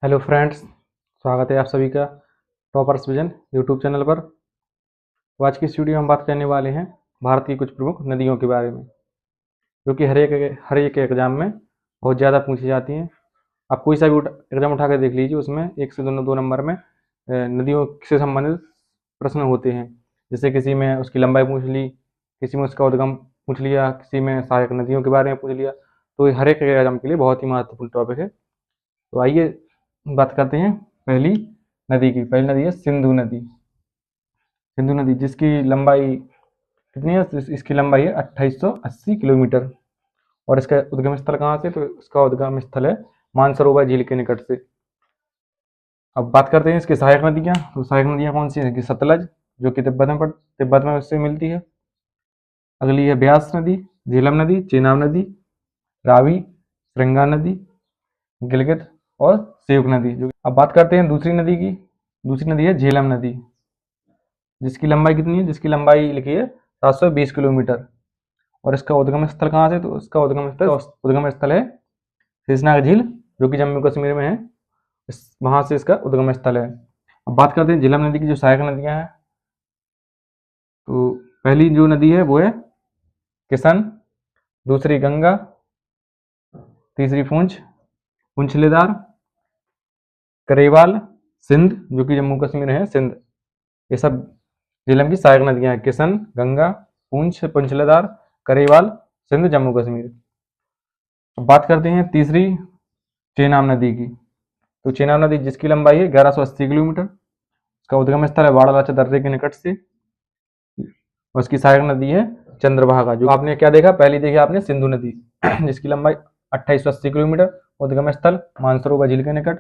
Hello friends, स्वागत है आप सभी का टॉपर्स विजन यूट्यूब चैनल पर। तो आज की इस वीडियो में हम बात करने वाले हैं भारत की कुछ प्रमुख नदियों के बारे में, जो कि हर एक एग्जाम में बहुत ज़्यादा पूछी जाती हैं। आप कोई सा भी एग्जाम उठा कर देख लीजिए, उसमें एक से दो नंबर में नदियों से संबंधित प्रश्न होते हैं। जैसे किसी में उसकी लंबाई पूछ ली, किसी में उसका उद्गम पूछ लिया, किसी में सहायक नदियों के बारे में पूछ लिया। तो ये हर एक एग्जाम के लिए बहुत ही महत्वपूर्ण टॉपिक है। तो आइए बात करते हैं पहली नदी की। पहली नदी है सिंधु नदी। सिंधु नदी जिसकी लंबाई कितनी है? इसकी लंबाई है 2880 किलोमीटर। और इसका उद्गम स्थल कहाँ से? तो इसका उद्गम स्थल है मानसरोवर झील के निकट से। अब बात करते हैं इसकी सहायक नदियाँ। तो सहायक नदियाँ कौन सी है? सतलज, जो कि तिब्बत में उससे मिलती है। अगली है ब्यास नदी, झेलम नदी, चेनाब नदी, रावी, श्रृंगा नदी, गिलगित और सेवक नदी। जो अब बात करते हैं दूसरी नदी की। दूसरी नदी है झेलम नदी, जिसकी लंबाई कितनी है? जिसकी लंबाई लिखी है 720 किलोमीटर। और इसका उद्गम स्थल कहाँ से? तो इसका उद्गम स्थल है शेषनाग झील, जो कि जम्मू कश्मीर में है। वहां से इसका उद्गम स्थल है। अब बात करते हैं झेलम नदी की जो सहायक नदियां हैं। तो पहली जो नदी है वो है किशन, दूसरी गंगा, तीसरी पुंछलेदार, करेवाल, सिंध, जो कि जम्मू कश्मीर है, सिंध। ये सब झेलम की सहायक नदियां हैं: किशन, गंगा, पुंछलेदार, करेवाल, सिंध, जम्मू कश्मीर। अब बात करते हैं तीसरी चेनाब नदी की। तो चेनाब नदी जिसकी लंबाई है 1180 किलोमीटर। इसका उद्गम स्थल है बाड़ालाचा दर्रे के निकट से। और इसकी सहायक नदी है चंद्रभागा। जो आपने क्या देखा? पहली देखी आपने सिंधु नदी जिसकी लंबाई 2880 किलोमीटर, उद्गम स्थल मानसरोवर झील के निकट।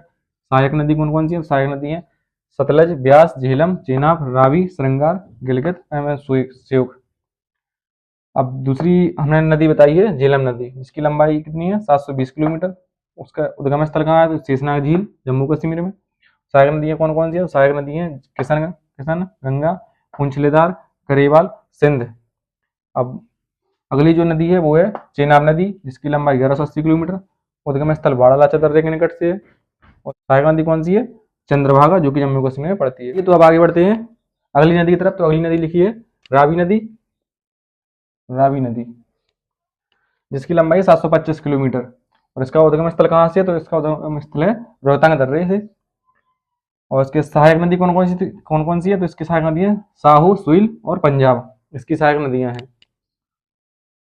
सहायक नदी कौन कौन सी है? सहायक नदी है सतलज, ब्यास, झेलम, चेनाब, रावी, श्रृंगार, गिलगित एवं श्योक। अब दूसरी हमने नदी बताई है झेलम नदी, जिसकी लंबाई कितनी है? 720 किलोमीटर। उसका उद्गम स्थल कहाँ है? तो शेषनाग झील, जम्मू कश्मीर में। सहायक नदियाँ कौन कौन सी है? सहायक नदी है किशन, गंगा, पुंछलेदार, करेवाल, सिंध। अब अगली जो नदी है वो है चेनाब नदी, जिसकी लंबाई 1180 किलोमीटर, उद्गम स्थल बाड़ालाचा दर्रे के निकट से है। और सहायक नदी कौन सी है? चंद्रभागा, जो कि जम्मू कश्मीर में पड़ती है। तो अब आगे बढ़ते हैं अगली नदी की तरफ। तो अगली नदी लिखी है रावी नदी। रावी नदी जिसकी लंबाई 725 किलोमीटर। और इसका उद्गम स्थल कहाँ से है? तो इसका उद्गम स्थल है रोहतांग दर्रे से। और इसके सहायक नदी कौन कौन सी है? तो इसकी सहायक नदी है साहू, सुईल और पंजाब। इसकी सहायक नदियां हैं।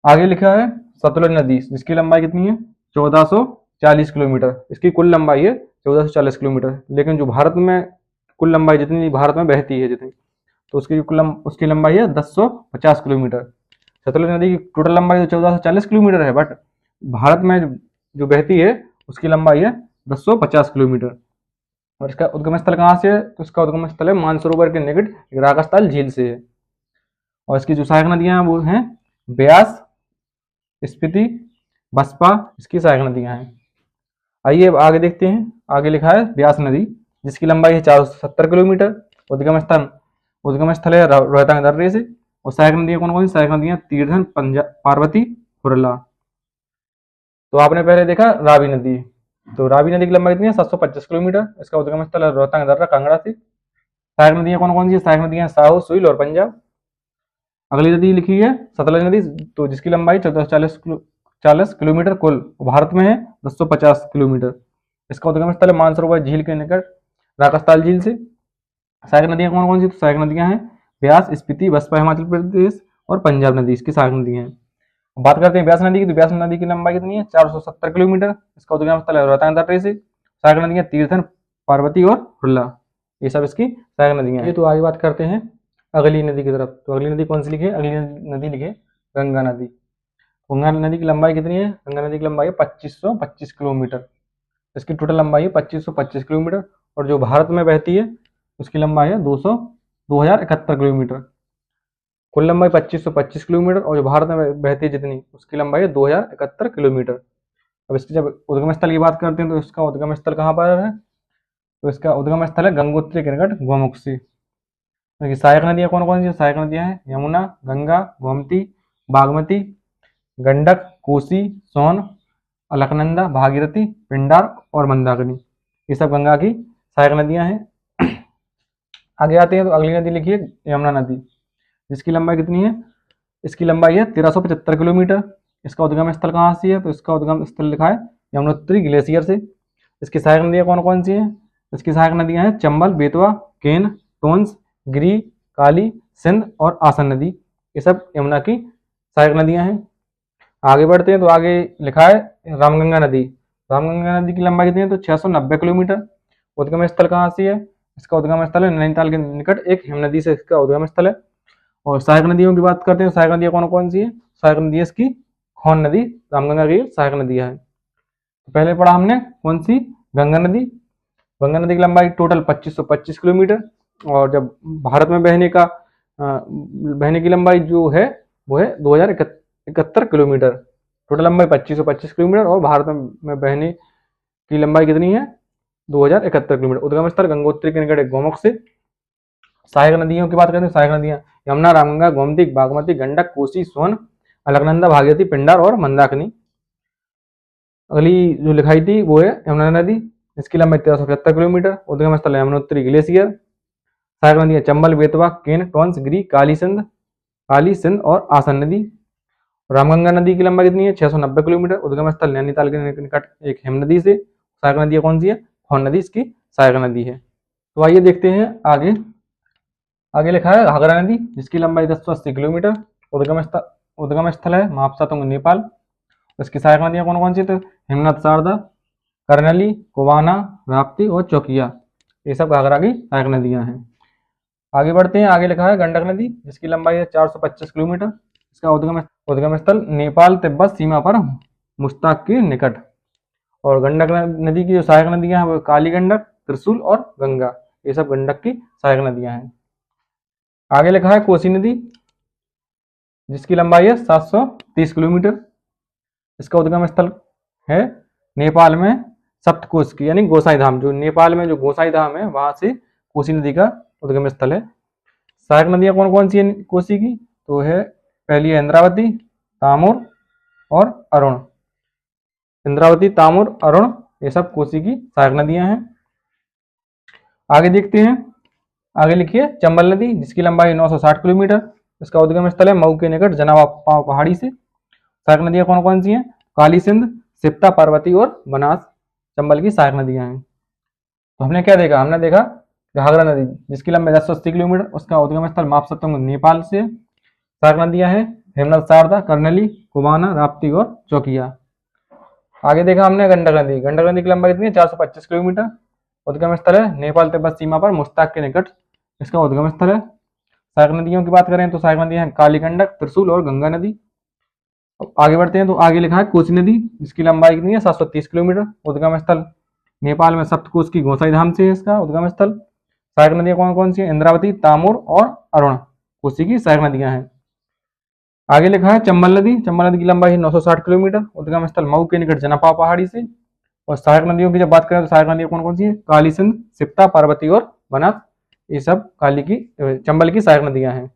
आगे लिखा है सतलुज नदी, जिसकी लंबाई कितनी है? 1440 किलोमीटर। इसकी कुल लंबाई है 1440 किलोमीटर। लेकिन जो भारत में कुल लंबाई जितनी भारत में बहती है जितनी, तो उसकी लंबाई है 1050 किलोमीटर। सतलुज नदी की टोटल लंबाई तो 1440 किलोमीटर है, बट भारत में जो बहती है उसकी लंबाई है 1050 किलोमीटर। और इसका उद्गम स्थल कहाँ से है? तो इसका उद्गम स्थल है मानसरोवर के निकट राकास्थल झील से है। और इसकी जो सहायक नदियां हैं वो हैं ब्यास, स्पीति, बसपा। इसकी सहायक नदियां हैं। आइए अब आगे देखते हैं। आगे लिखा है ब्यास नदी, जिसकी लंबाई है 470 किलोमीटर। उद्गम स्थल है रोहतांग दर्रे से। और सहायक नदियां कौन कौन सी? सहायक नदियां तीर्थन, पार्वती, हुरला। तो आपने पहले देखा रावी नदी। तो रावी नदी की लंबाई कितनी है? 725 किलोमीटर। इसका उद्गम स्थल है रोहतांग दर्रा, कांगड़ा से। सहायक नदियां कौन कौन सी? सहायक नदियां साहू, सुईल और पंजाब। अगली नदी लिखी है सतलज नदी, तो जिसकी लंबाई 1440 किलोमीटर कुल, भारत में है 1050 किलोमीटर। इसका उद्गम स्थल है मानसरोवर झील के निकट राकास्थल झील से। सहायक नदियां कौन कौन सी? तो सहायक नदियां हैं ब्यास, स्पीति, बसपा हिमाचल प्रदेश और पंजाब नदी। इसकी सहायक नदियां हैं। बात करते हैं ब्यास नदी की। तो ब्यास नदी की लंबाई कितनी है? 470 किलोमीटर। इसका उद्गम स्थल है रोहतांग दर्रे से। सहायक नदियां तीर्थन, पार्वती और हुरला। ये सब इसकी सहायक नदियां हैं। तो आगे बात करते हैं अगली नदी की तरफ। तो अगली नदी कौन सी लिखी है? अगली नदी लिखी है गंगा नदी। गंगा नदी की लंबाई कितनी है? गंगा नदी की लंबाई है 2525 किलोमीटर। इसकी टोटल लंबाई है 2525 किलोमीटर। और जो भारत में बहती है उसकी लंबाई है 2071 किलोमीटर। कुल लंबाई 2525 किलोमीटर, और जो भारत में बहती है जितनी, उसकी लंबाई है 2071 किलोमीटर। अब इसकी जब उद्गम स्थल की बात करते हैं तो इसका उद्गम स्थल कहाँ पर है? तो इसका उद्गम स्थल है गंगोत्री के निकट गोमुख से। सहायक नदियां कौन कौन सी? सहायक नदियां हैं यमुना, गंगा, गोमती, बागमती, गंडक, कोसी, सोन, अलकनंदा, भागीरथी, पिंडार और मंदाकिनी। ये सब गंगा की सहायक नदियां हैं। आगे आते हैं तो अगली नदी लिखिए यमुना नदी, जिसकी लंबाई कितनी है? इसकी लंबाई है 1375 किलोमीटर। इसका उद्गम स्थल कहाँ से है? तो इसका उद्गम स्थल लिखा है यमुनोत्री ग्लेशियर से। इसकी सहायक नदियाँ कौन कौन सी हैं? इसकी सहायक नदियाँ हैं चंबल, बेतवा, केन, टोंस, गिरी, काली, सिंध और आसन नदी। ये सब यमुना की सहायक नदियाँ हैं। आगे बढ़ते हैं तो आगे लिखा है रामगंगा नदी। रामगंगा नदी की लंबाई कितनी है? तो 690 किलोमीटर। उद्गम स्थल कहाँ से है? इसका उद्गम स्थल है नैनीताल के निकट एक हेमनदी से इसका उद्गम स्थल है। और सहायक नदियों की बात करते हैं, सहायक नदियाँ कौन कौन सी है? सहायक नदी है इसकी खोन नदी, रामगंगा की सहायक नदियाँ है। तो पहले पढ़ा हमने कौन सी? गंगा नदी। गंगा नदी की लंबाई टोटल 2525 किलोमीटर, और जब भारत में बहने की लंबाई जो है वो है 2071 किलोमीटर। टोटल लंबाई 2525 किलोमीटर और भारत में बहने की लंबाई कितनी है? 2071 किलोमीटर। उद्गम स्थल गंगोत्री के निकट गोमुख से। सहायक नदियों की बात करें तो सहायक नदियां यमुना, रामगंगा, गोमती, बागमती, गंडक, कोसी, सोन, अलकनंदा, भागीरथी, पिंडार और मंदाकिनी। अगली जो लिखाई थी वो है यमुना नदी, इसकी लंबाई 1375 किलोमीटर। उद्गम स्थल यमुनोत्री ग्लेशियर। सहायक नदियां चंबल, बेतवा, केन, टोंस, गिरी, काली, सिंध और आसन नदी। रामगंगा नदी की लंबाई कितनी है? 690 किलोमीटर। उद्गम स्थल नैनीताल के निकट एक हेमनदी से। सहायक नदी कौन सी है? खोन नदी इसकी सहायक नदी है। तो आइए देखते हैं आगे। आगे लिखा है घाघरा नदी, जिसकी लंबाई 1080 किलोमीटर। उद्गम स्थल है महापसातुंग, नेपाल। इसकी सहायक नदियां कौन कौन सी? तो हिमनद, शारदा, करनली, कुवाना, राप्ती और चौकिया। ये सब घाघरा की सहायक नदियां हैं। आगे बढ़ते हैं, आगे लिखा है गंडक नदी, जिसकी लंबाई है 425 किलोमीटर। इसका उद्गम स्थल नेपाल तिब्बत सीमा पर मुश्ताक के निकट। और गंडक नदी की जो सहायक नदियां हैं वो काली गंडक, त्रिशूल और गंगा। ये सब गंडक की सहायक नदियां हैं। आगे लिखा है कोसी नदी, जिसकी लंबाई है 730 किलोमीटर। इसका उद्गम स्थल है नेपाल में सप्तकोश की, यानी गोसाई धाम। जो नेपाल में जो गोसाई धाम है वहां से कोसी नदी का उद्गम स्थल है। सहायक नदियां कौन कौन सी है कोसी की? तो है पहली है इंद्रावती, तामुर और अरुण। इंद्रावती, तामुर, अरुण ये सब कोसी की सहायक नदियां हैं। आगे देखते हैं, आगे लिखिए चंबल नदी, जिसकी लंबाई 960 किलोमीटर। इसका उद्गम स्थल है मऊ के निकट जनावा पहाड़ी से। सहायक नदियां कौन कौन सी हैं? काली सिंध, सिप्ता, पार्वती और बनास चंबल की सहायक नदियां हैं। तो हमने क्या देखा? हमने देखा घाघरा नदी, जिसकी लंबाई 1080 किलोमीटर। उसका उद्गम स्थल मापसतुंग, नेपाल से। सहायक नदियां हैं हेमनद, शारदा, कर्नली, कुवाना, राप्ती और चौकिया। आगे देखा हमने गंडक नदी। गंडक नदी की लंबाई कितनी है? 425 किलोमीटर। उद्गम स्थल है नेपाल तिब्बत सीमा पर मुश्ताक के निकट इसका उद्गम स्थल है। सहायक नदियों की बात करें तो सहायक नदियां हैं काली गंडक, त्रिशूल और गंगा नदी। आगे बढ़ते हैं तो आगे लिखा है कोसी नदी, जिसकी लंबाई कितनी है? 730 किलोमीटर। उद्गम स्थल नेपाल में सप्तकोश की गोसाई धाम से है इसका उद्गम स्थल। सहायक नदियां कौन कौन सी है? इंद्रावती, तामुर और अरुण कोसी की सहायक नदियां हैं। आगे लिखा है चंबल नदी। चंबल नदी की लंबाई है 960 किलोमीटर। उद्गम स्थल मऊ के निकट जनापा पहाड़ी से। और सहायक नदियों की जब बात करें तो सहायक नदियां कौन कौन सी है? काली सिंध, सिप्ता, पार्वती और बनास। ये सब चंबल की सहायक नदियां हैं।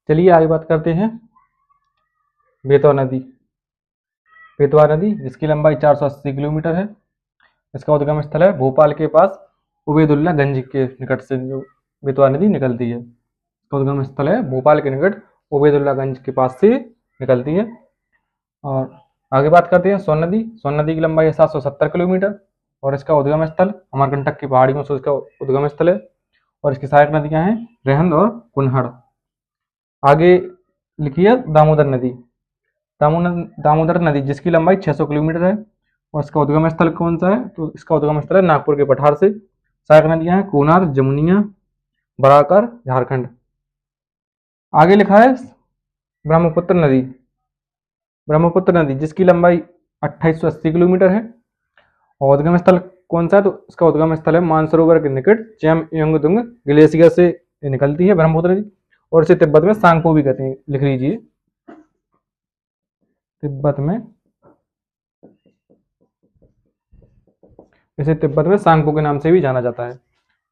चलिए आगे बात करते हैं बेतवा नदी। बेतवा नदी, जिसकी लंबाई 480 किलोमीटर है। इसका उद्गम स्थल है भोपाल के पास उबैदुल्ला गंज के निकट से जो बेतवा नदी निकलती है। इसका उद्गम स्थल है भोपाल के निकट उबैदुल्ला गंज के पास से निकलती है। और आगे बात करते हैं सोन नदी। सोन नदी की लंबाई है 770 किलोमीटर और इसका उद्गम स्थल अमरकंटक की पहाड़ियों से इसका उद्गम स्थल है। और इसकी सहायक नदियां हैं रेहंद और कुन्हड़। आगे लिखिए दामोदर नदी। दामोदर नदी, जिसकी लंबाई 600 किलोमीटर है और इसका उद्गम स्थल कौन सा है? तो इसका उद्गम स्थल है नागपुर के पठार से। सहायक नदियां हैं कोनार, जमुनिया, बराकर, झारखंड। आगे लिखा है ब्रह्मपुत्र नदी। ब्रह्मपुत्र नदी, जिसकी लंबाई 2880 किलोमीटर है और उद्गम स्थल कौन सा है? तो इसका उद्गम स्थल है मानसरोवर के निकट चेमयंगदुंग ग्लेशियर से निकलती है ब्रह्मपुत्र नदी। और इसे तिब्बत में सांगपो भी कहते हैं, लिख लीजिए तिब्बत में सांगपो के नाम से भी जाना जाता है।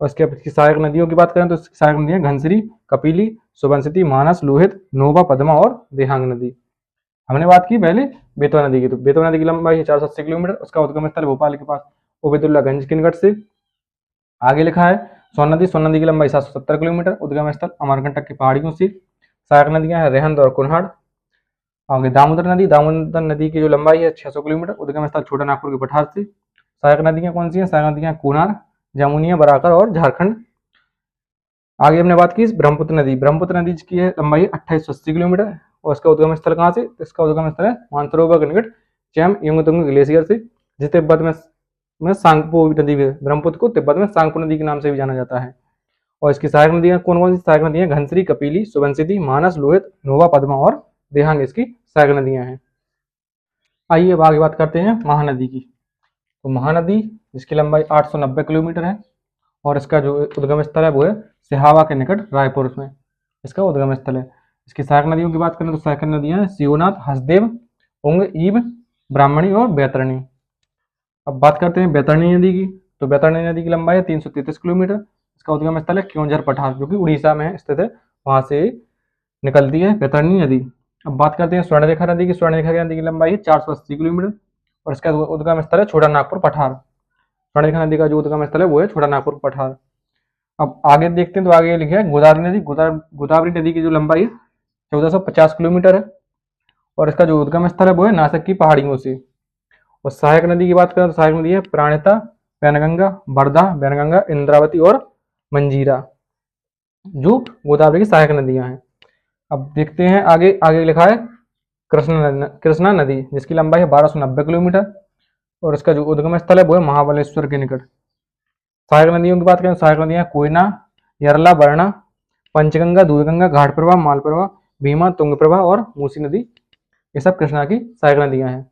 और इसकी सहायक नदियों की बात करें तो इसकी सहायक नदियां घनसरी, कपिली, सुबनसिटी, मानस, लोहित, नोबा, पद्मा और देहांग नदी। हमने बात की पहले बेतवा नदी की। तो बेतवा नदी की लंबाई है 480 किलोमीटर। उसका उद्गम स्थल भोपाल के पास उबैदुल्ला गंज के निकट से। आगे लिखा है सोन नदी की लंबाई 770 किलोमीटर, उद्गम स्थल अमरकंटक की पहाड़ियों से। सहायक नदियां हैं रेहंद और कुन्हाड़। आगे दामोदर नदी की जो लंबाई है 600 किलोमीटर, उद्गम स्थल छोटा नागपुर के पठार से। सहायक नदियां कौन सी हैं? सहायक नदियां कोनार, जमुनिया, बराकर और झारखंड। आगे हमने बात की ब्रह्मपुत्र नदी की है लंबाई 2880 किलोमीटर और इसका उद्गम स्थल कहाँ से? इसका उद्गम स्थल है मानसरोवर के निकट चैम युंगतुंग ग्लेशियर से, जिसे तिब्बत में सांगपो नदी में, ब्रह्मपुत्र को तिब्बत में सांगपो नदी के नाम से भी जाना जाता है। और इसकी सहायक नदियां कौन कौन सी सहायक नदियां? घनश्री, कपिली, सुबनसिद्धि, मानस, लोहित, नोवा, पद्मा और देहांग इसकी सहायक नदियां हैं। आइए अब आगे बात करते हैं महानदी की। तो महानदी जिसकी लंबाई 890 किलोमीटर है और इसका जो उद्गम स्थल है वो है सिहावा के निकट रायपुर में इसका उद्गम स्थल है। इसकी सहायक नदियों की बात करें तो सहायक नदियां हैं शिवनाथ, हसदेव, उंग, ईब, ब्राह्मणी और बैतरणी। अब बात करते हैं बैतरणी नदी की। तो बैतरणी नदी की लंबाई है 333 किलोमीटर। इसका उद्गम स्थल है क्योंझर पठार जो कि उड़ीसा में स्थित है, वहां से निकलती है बैतरणी नदी। अब बात करते हैं स्वर्णरेखा नदी की। स्वर्णरेखा नदी की लंबाई है 480 किलोमीटर और इसका उद्गम स्थल है छोटा नागपुर पठार। स्वर्णरेखा नदी का जो उद्गम स्थल है वो है छोटा नागपुर पठार। अब आगे देखते हैं तो आगे लिखा है गोदावरी नदी। गोदावरी नदी की जो लंबाई है 1450 किलोमीटर है और इसका जो उद्गम स्थल है वो है नासिक की पहाड़ियों से। और सहायक नदी की बात करें तो सहायक नदी है प्राणहिता, पैनगंगा, बरधा, बैनगंगा, इंद्रावती और मंजीरा जो गोदावरी की सहायक नदियां हैं। अब देखते हैं आगे आगे लिखा है कृष्णा नदी जिसकी लंबाई है 1290 किलोमीटर और इसका जो उद्गम स्थल है वो है महाबलेश्वर के निकट। सहायक नदियों की बात करें सहायक नदियां कोयना, यरला, बरना, पंचगंगा, दूधगंगा, घाट प्रभा, माल प्रभा, भीमा, तुंग प्रभा और मूसी नदी, ये सब कृष्णा की सहायक नदियां हैं।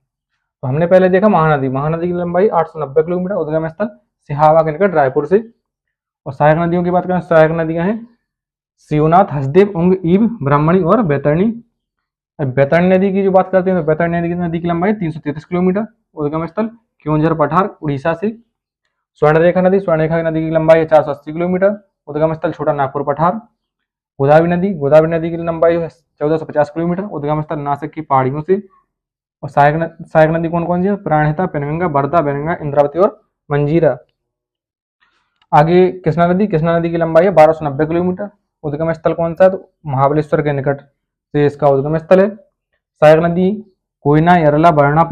तो हमने पहले देखा महानदी। महानदी की लंबाई 890 किलोमीटर, उद्गम स्थल सिहावा के निकट रायपुर से। और सहायक नदियों की बात करें सहायक नदियां हैं शिवनाथ, हसदेव, उंग, ईब, ब्राह्मणी और बैतरणी। बैतरणी नदी की जो बात करते हैं तो बैतरणी नदी की लंबाई 333 किलोमीटर, उद्गम स्थल क्योंझर पठार उड़ीसा से। स्वर्णरेखा नदी की लंबाई है 480 किलोमीटर, उद्गम स्थल छोटा नागपुर पठार। गोदावरी नदी की लंबाई है 1450 किलोमीटर, उद्गम स्थल नासिक की पहाड़ियों से। और सहायक नदी कौन कौन सी है? प्राणहिता, पेनगंगा, बरदा, बैनगंगा, इंद्रावती और मंजीरा। आगे कृष्णा नदी की लंबाई है 1290 किलोमीटर, उद्गम स्थल कौन सा है? तो महाबलेश्वर के निकट से इसका उद्गम स्थल है। सहायक नदी कोयना, यरला, बरना,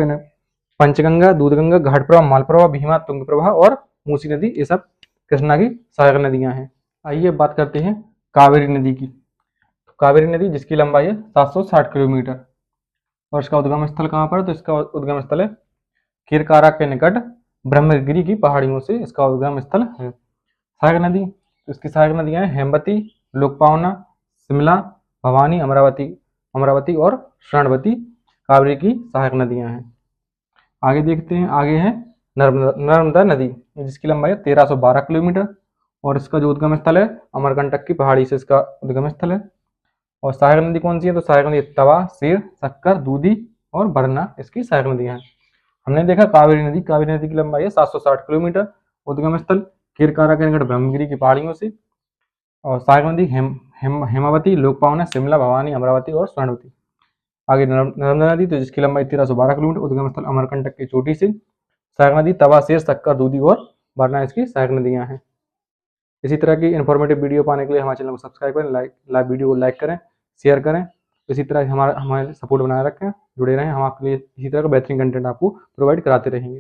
पंचगंगा, दूधगंगा, घाटप्रभा, मालप्रभा, भीमा, तुंगप्रभा और मूसी नदी, ये सब कृष्णा की सहायक नदियां हैं। आइए बात करते हैं कावेरी नदी की। कावेरी नदी जिसकी लंबाई है 760 किलोमीटर और इसका उद्गम स्थल कहाँ पर? तो इसका उद्गम स्थल है किरकारा के निकट ब्रह्मगिरी की पहाड़ियों से इसका उद्गम स्थल है। सहायक नदी तो इसकी सहायक नदियां हैं हेमवती, लोकपावना, शिमला, भवानी, अमरावती और शरणवती कावेरी की सहायक नदियां हैं। आगे देखते हैं आगे है नर्मदा नदी जिसकी लंबाई है 1312 किलोमीटर और इसका जो उद्गम स्थल है अमरकंटक की पहाड़ी से इसका उद्गम स्थल है। और सहायक नदी कौन सी है? तो सहायक नदी तवा, शेर, शक्कर, दूधी और बरना इसकी सहायक नदियां हैं। हमने देखा कावेरी नदी की लंबाई है 760 किलोमीटर, उद्गम स्थल किरकारा के निकट ब्रह्मगिरी की पहाड़ियों से। और सहायक नदी हेमावती, लोकपावना, शिमला, भवानी, अमरावती और स्वर्णवती। आगे नर्मदा नदी तो जिसकी लंबाई 1312 किलोमीटर, उद्गम स्थल अमरकंटक की चोटी से। सहायक नदी तवा, शेर, शक्कर, दूधी और बरना इसकी सहायक नदियां हैं। इसी तरह की इन्फॉर्मेटिव वीडियो पाने के लिए हमारे चैनल को सब्सक्राइब करें, वीडियो को लाइक करें, शेयर करें। इसी तरह हमारे सपोर्ट बनाए रखें, जुड़े रहें। हम आपके लिए इसी तरह का बेहतरीन कंटेंट आपको प्रोवाइड कराते रहेंगे।